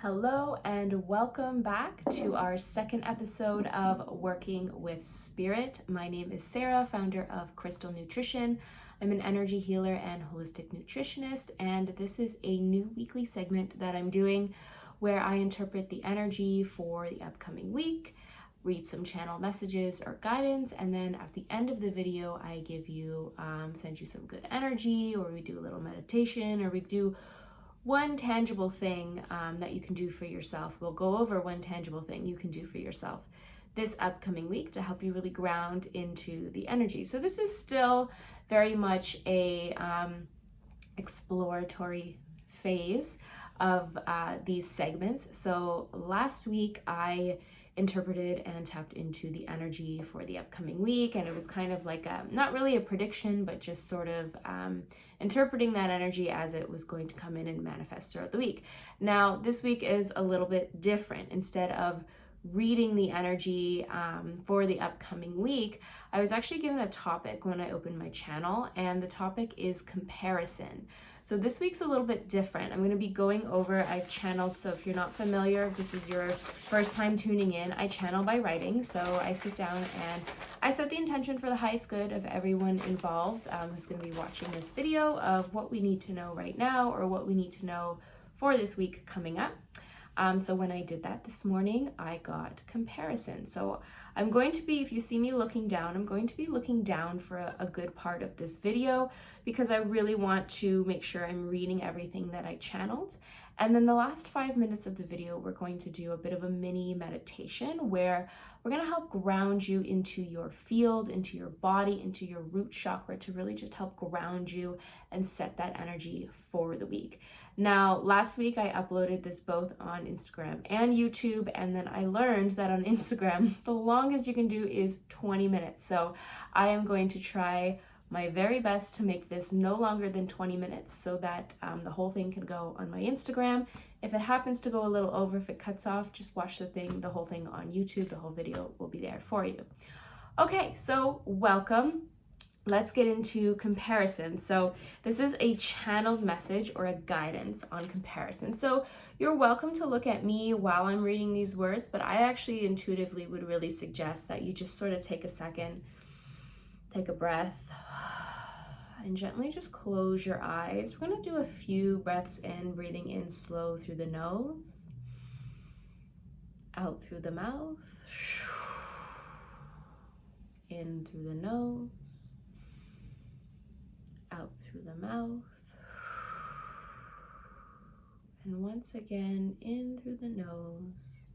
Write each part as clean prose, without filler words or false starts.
Hello and welcome back to our second episode of Working with Spirit. My name is Sarah, founder of Crystal Nutrition. I'm an energy healer and holistic nutritionist, and this is a new weekly segment that I'm doing where I interpret the energy for the upcoming week, read some channel messages or guidance, and then at the end of the video I give you, send you some good energy, or we do a little meditation, or we do one tangible thing that you can do for yourself. We'll go over one tangible thing you can do for yourself this upcoming week to help you really ground into the energy. So this is still very much a exploratory phase of these segments. So last week I interpreted and tapped into the energy for the upcoming week, and it was kind of like not really a prediction, but just sort of interpreting that energy as it was going to come in and manifest throughout the week. Now this week is a little bit different. Instead of reading the energy for the upcoming week, I was actually given a topic when I opened my channel, and the topic is comparison. So this week's a little bit different. I'm going to be going over, I've channeled, so if you're not familiar, if this is your first time tuning in, I channel by writing. So I sit down and I set the intention for the highest good of everyone involved who's going to be watching this video, of what we need to know right now or what we need to know for this week coming up. So when I did that this morning, I got comparison. So I'm going to be, if you see me looking down, I'm going to be looking down for a good part of this video, because I really want to make sure I'm reading everything that I channeled. And then the last 5 minutes of the video, we're going to do a bit of a mini meditation where we're going to help ground you into your field, into your body, into your root chakra, to really just help ground you and set that energy for the week. Now, last week I uploaded this both on Instagram and YouTube, and then I learned that on Instagram, the longest you can do is 20 minutes. So I am going to try my very best to make this no longer than 20 minutes so that the whole thing can go on my Instagram. If it happens to go a little over, if it cuts off, just watch the whole thing on YouTube. The whole video will be there for you. Okay, so welcome. Let's get into comparison. So this is a channeled message or a guidance on comparison. So you're welcome to look at me while I'm reading these words, but I actually intuitively would really suggest that you just sort of take a second, take a breath, and gently just close your eyes. We're going to do a few breaths in, breathing in slow through the nose, out through the mouth, in through the nose, out through the mouth, and once again in through the nose,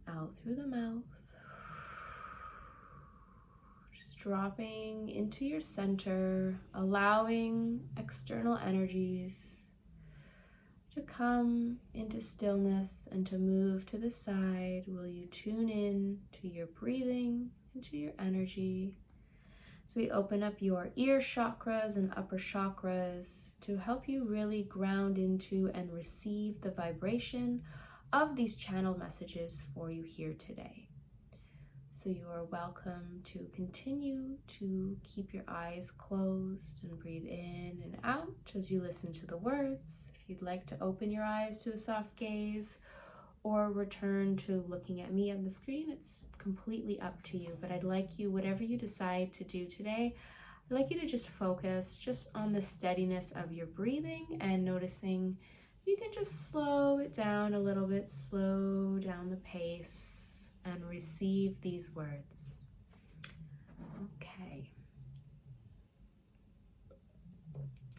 out through the mouth, just dropping into your center, allowing external energies to come into stillness and to move to the side. Will you tune in to your breathing and to your energy? So we open up your ear chakras and upper chakras to help you really ground into and receive the vibration of these channeled messages for you here today. So you are welcome to continue to keep your eyes closed and breathe in and out as you listen to the words. If you'd like to open your eyes to a soft gaze or return to looking at me on the screen, it's completely up to you. But I'd like you, whatever you decide to do today, I'd like you to just focus just on the steadiness of your breathing and noticing you can just slow it down a little bit, slow down the pace, and receive these words. Okay.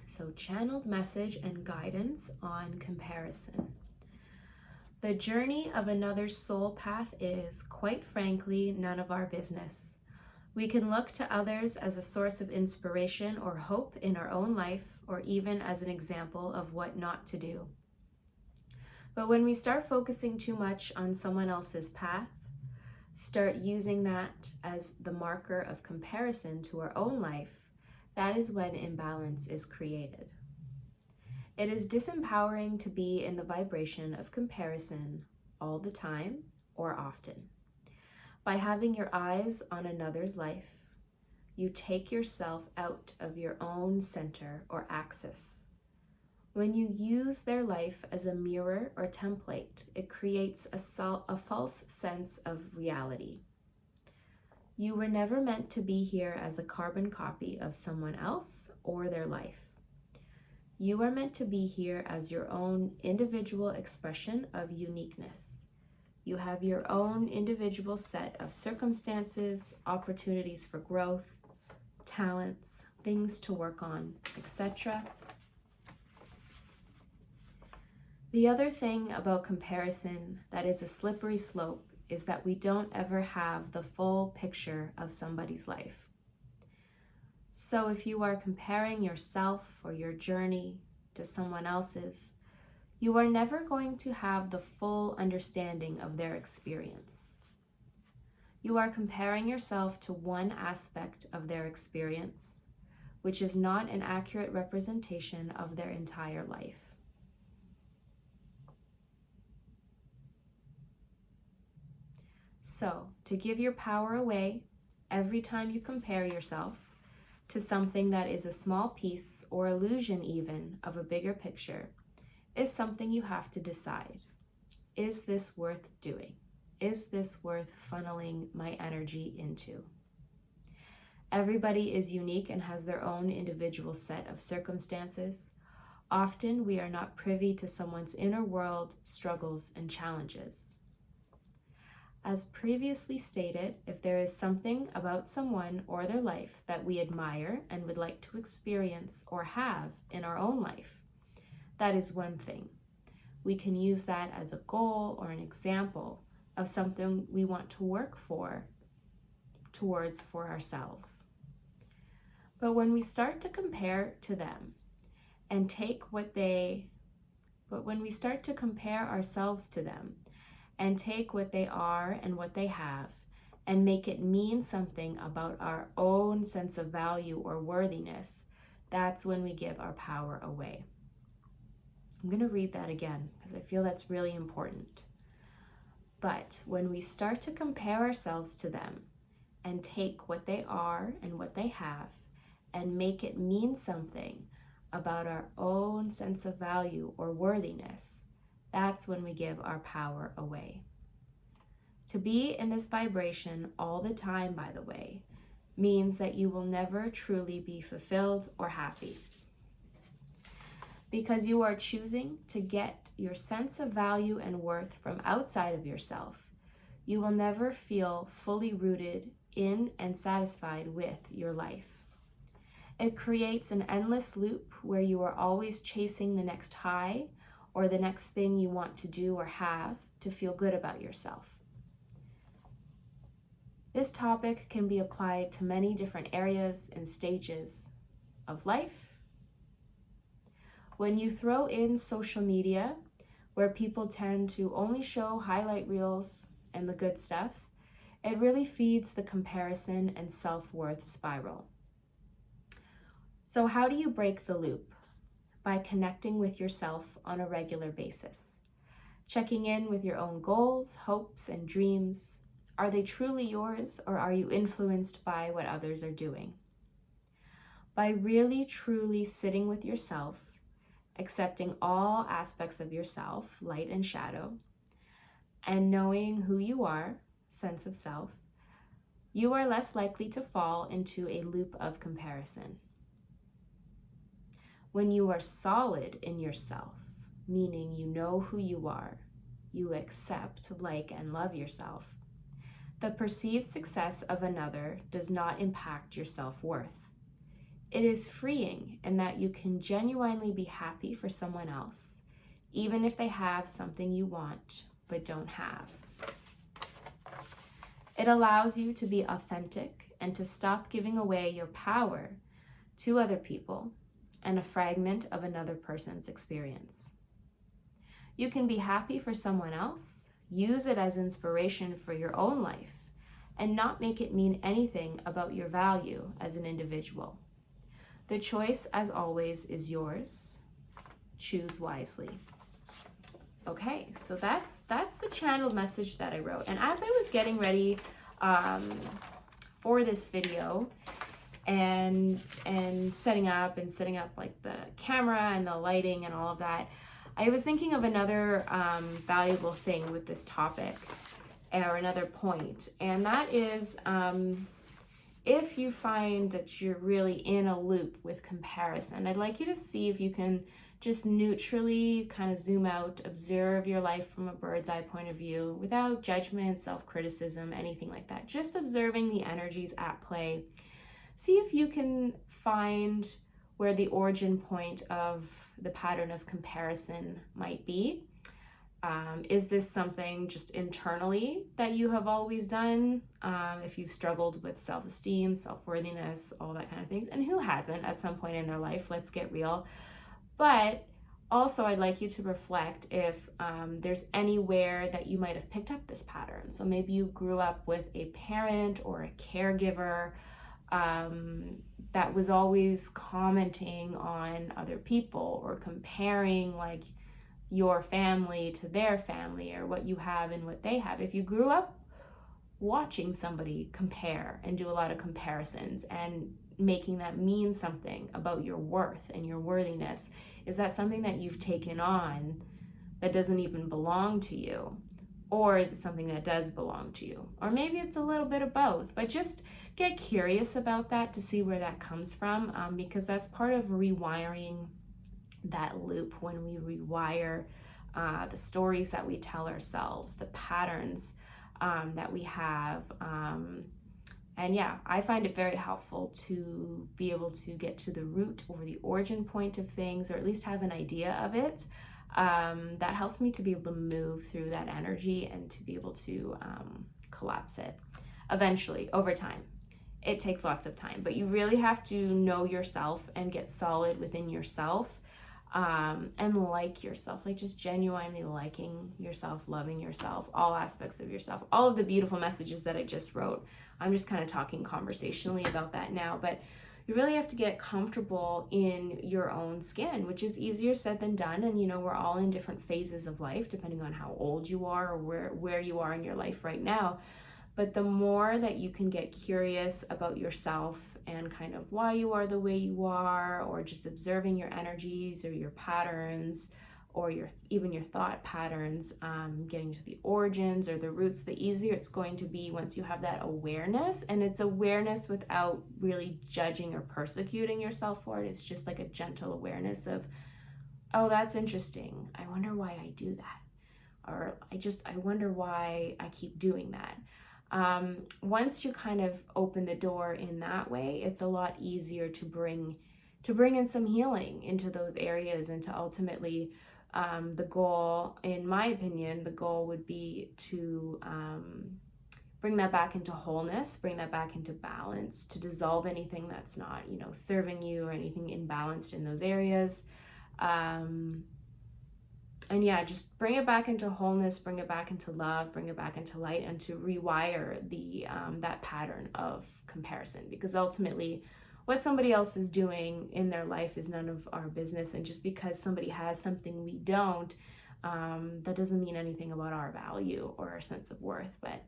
So channeled message and guidance on comparison. The journey of another's soul path is, quite frankly, none of our business. We can look to others as a source of inspiration or hope in our own life, or even as an example of what not to do. But when we start focusing too much on someone else's path, start using that as the marker of comparison to our own life, that is when imbalance is created. It is disempowering to be in the vibration of comparison all the time or often. By having your eyes on another's life, you take yourself out of your own center or axis, When you use their life as a mirror or template, it creates a false sense of reality. You were never meant to be here as a carbon copy of someone else or their life. You are meant to be here as your own individual expression of uniqueness. You have your own individual set of circumstances, opportunities for growth, talents, things to work on, etc. The other thing about comparison that is a slippery slope is that we don't ever have the full picture of somebody's life. So if you are comparing yourself or your journey to someone else's, you are never going to have the full understanding of their experience. You are comparing yourself to one aspect of their experience, which is not an accurate representation of their entire life. So, to give your power away every time you compare yourself to something that is a small piece or illusion even of a bigger picture is something you have to decide. Is this worth doing? Is this worth funneling my energy into? Everybody is unique and has their own individual set of circumstances. Often we are not privy to someone's inner world, struggles, and challenges. As previously stated, if there is something about someone or their life that we admire and would like to experience or have in our own life, that is one thing. We can use that as a goal or an example of something we want to work towards for ourselves. But when we start to compare to them and when we start to compare ourselves to them and take what they are and what they have and make it mean something about our own sense of value or worthiness, that's when we give our power away. I'm going to read that again because I feel that's really important. But when we start to compare ourselves to them and take what they are and what they have and make it mean something about our own sense of value or worthiness, that's when we give our power away. To be in this vibration all the time, by the way, means that you will never truly be fulfilled or happy. Because you are choosing to get your sense of value and worth from outside of yourself, you will never feel fully rooted in and satisfied with your life. It creates an endless loop where you are always chasing the next high or the next thing you want to do or have to feel good about yourself. This topic can be applied to many different areas and stages of life. When you throw in social media, where people tend to only show highlight reels and the good stuff, it really feeds the comparison and self-worth spiral. So how do you break the loop? By connecting with yourself on a regular basis. Checking in with your own goals, hopes, and dreams. Are they truly yours, or are you influenced by what others are doing? By really, truly sitting with yourself, accepting all aspects of yourself, light and shadow, and knowing who you are, sense of self, you are less likely to fall into a loop of comparison. When you are solid in yourself, meaning you know who you are, you accept, like, and love yourself, the perceived success of another does not impact your self-worth. It is freeing in that you can genuinely be happy for someone else, even if they have something you want but don't have. It allows you to be authentic and to stop giving away your power to other people and a fragment of another person's experience. You can be happy for someone else, use it as inspiration for your own life, and not make it mean anything about your value as an individual. The choice, as always, is yours. Choose wisely. Okay, so that's the channeled message that I wrote. And as I was getting ready for this video, and setting up like the camera and the lighting and all of that, I was thinking of another valuable thing with this topic, or another point, and that is if you find that you're really in a loop with comparison, I'd like you to see if you can just neutrally kind of zoom out, observe your life from a bird's eye point of view without judgment, self-criticism, anything like that. Just observing the energies at play. See if you can find where the origin point of the pattern of comparison might be. Is this something just internally that you have always done? If you've struggled with self-esteem, self-worthiness, all that kind of things, and who hasn't at some point in their life, let's get real. But also I'd like you to reflect if there's anywhere that you might have picked up this pattern. So maybe you grew up with a parent or a caregiver that was always commenting on other people or comparing like your family to their family, or what you have and what they have. If you grew up watching somebody compare and do a lot of comparisons and making that mean something about your worth and your worthiness, is that something that you've taken on that doesn't even belong to you? Or is it something that does belong to you? Or maybe it's a little bit of both, but just get curious about that to see where that comes from, because that's part of rewiring that loop. When we rewire the stories that we tell ourselves, the patterns that we have. And yeah, I find it very helpful to be able to get to the root or the origin point of things, or at least have an idea of it. That helps me to be able to move through that energy and to be able to collapse it eventually over time. It takes lots of time, but you really have to know yourself and get solid within yourself, and like yourself, like just genuinely liking yourself, loving yourself, all aspects of yourself, all of the beautiful messages that I just wrote. I'm just kind of talking conversationally about that now, but you really have to get comfortable in your own skin, which is easier said than done. And we're all in different phases of life, depending on how old you are or where you are in your life right now. But the more that you can get curious about yourself and kind of why you are the way you are, or just observing your energies or your patterns, or even your thought patterns, getting to the origins or the roots, the easier it's going to be once you have that awareness. And it's awareness without really judging or persecuting yourself for it. It's just like a gentle awareness of, oh, that's interesting. I wonder why I do that. Or I wonder why I keep doing that. Once you kind of open the door in that way, it's a lot easier to bring in some healing into those areas, and to ultimately, the goal, in my opinion, the goal would be to bring that back into wholeness, bring that back into balance, to dissolve anything that's not, serving you, or anything imbalanced in those areas. And yeah, just bring it back into wholeness, bring it back into love, bring it back into light, and to rewire that pattern of comparison. Because ultimately, what somebody else is doing in their life is none of our business. And just because somebody has something we don't, that doesn't mean anything about our value or our sense of worth. But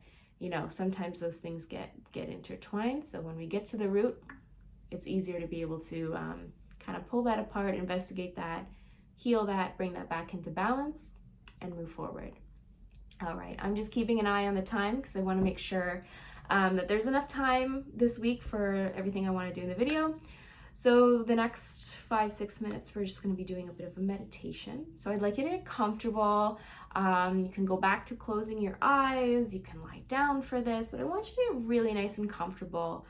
sometimes those things get intertwined. So when we get to the root, it's easier to be able to kind of pull that apart, investigate that, heal that, bring that back into balance, and move forward. All right, I'm just keeping an eye on the time because I want to make sure that there's enough time this week for everything I want to do in the video. So the next 5-6 minutes, we're just going to be doing a bit of a meditation. So I'd like you to get comfortable. You can go back to closing your eyes. You can lie down for this, but I want you to get really nice and comfortable.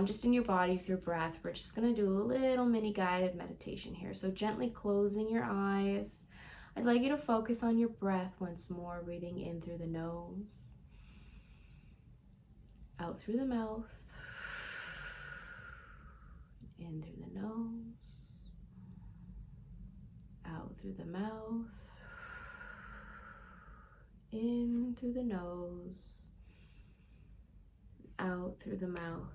Just in your body with your breath. We're just going to do a little mini guided meditation here. So gently closing your eyes. I'd like you to focus on your breath once more, breathing in through the nose, out through the mouth, in through the nose, out through the mouth, in through the nose, out through the mouth.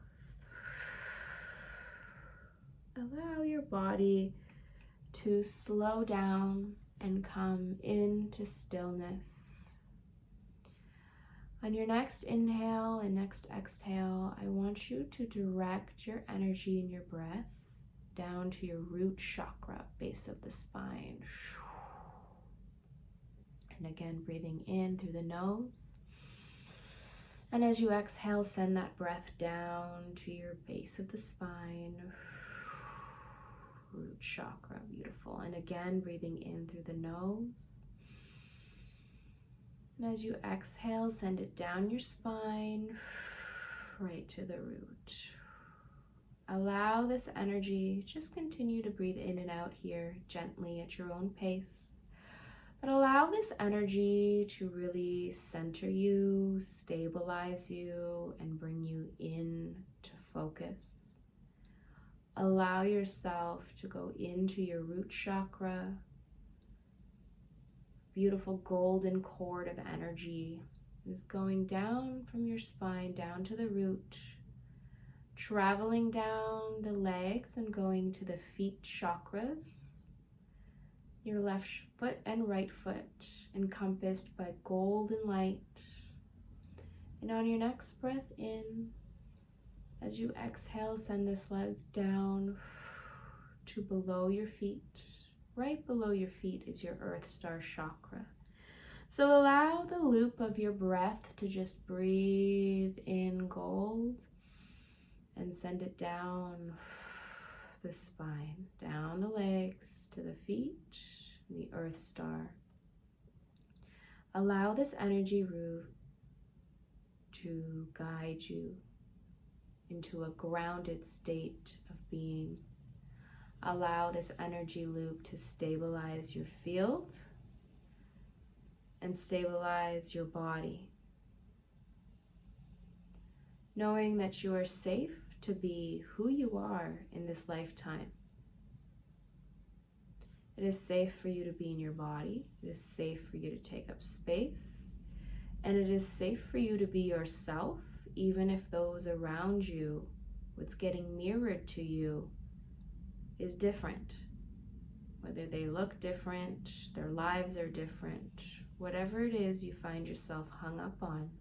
Allow your body to slow down and come into stillness. On your next inhale and next exhale, I want you to direct your energy and your breath down to your root chakra, base of the spine. And again, breathing in through the nose. And as you exhale, send that breath down to your base of the spine. Root chakra, beautiful. And again, breathing in through the nose. And as you exhale, send it down your spine, right to the root. Allow this energy, just continue to breathe in and out here gently at your own pace. But allow this energy to really center you, stabilize you, and bring you in to focus. Allow yourself to go into your root chakra. Beautiful golden cord of energy is going down from your spine down to the root, traveling down the legs and going to the feet chakras, your left foot and right foot encompassed by golden light. And on your next breath in, as you exhale, send this light down to below your feet. Right below your feet is your Earth Star chakra. So allow the loop of your breath to just breathe in gold and send it down the spine, down the legs to the feet, the Earth Star. Allow this energy root to guide you into a grounded state of being. Allow this energy loop to stabilize your field and stabilize your body. Knowing that you are safe to be who you are in this lifetime. It is safe for you to be in your body. It is safe for you to take up space. And it is safe for you to be yourself, even if those around you, what's getting mirrored to you, is different. Whether they look different, their lives are different, whatever it is you find yourself hung up on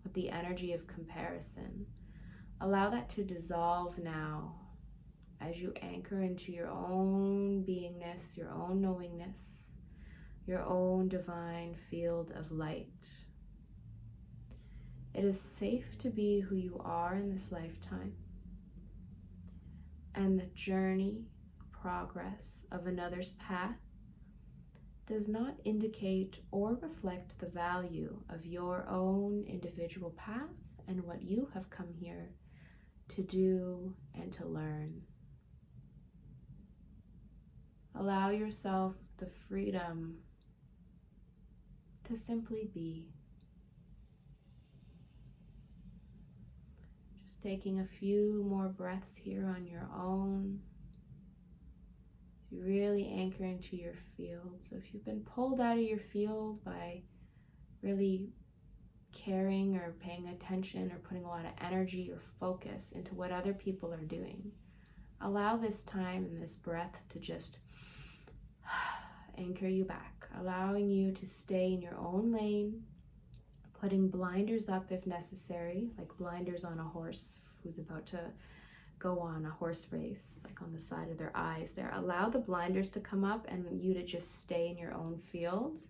with the energy of comparison, allow that to dissolve now as you anchor into your own beingness, your own knowingness, your own divine field of light. It is safe to be who you are in this lifetime, and the journey, progress of another's path does not indicate or reflect the value of your own individual path and what you have come here to do and to learn. Allow yourself the freedom to simply be. Just taking a few more breaths here on your own. You really anchor into your field. So if you've been pulled out of your field by really caring or paying attention or putting a lot of energy or focus into what other people are doing, allow this time and this breath to just anchor you back, allowing you to stay in your own lane, putting blinders up if necessary, like blinders on a horse who's about to go on a horse race, like on the side of their eyes there. Allow the blinders to come up and you to just stay in your own field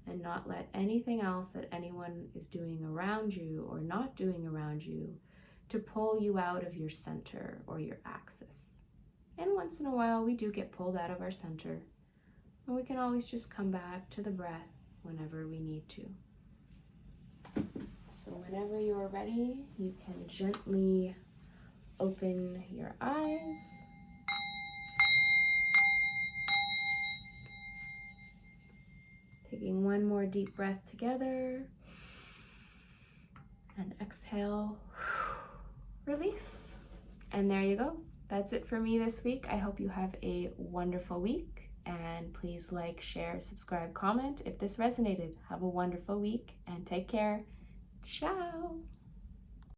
and not let anything else that anyone is doing around you or not doing around you to pull you out of your center or your axis. And once in a while we do get pulled out of our center, and we can always just come back to the breath whenever we need to. So whenever you're ready, you can gently open your eyes. Taking one more deep breath together. And exhale. Release. And there you go. That's it for me this week. I hope you have a wonderful week. And please like, share, subscribe, comment if this resonated. Have a wonderful week and take care. Ciao.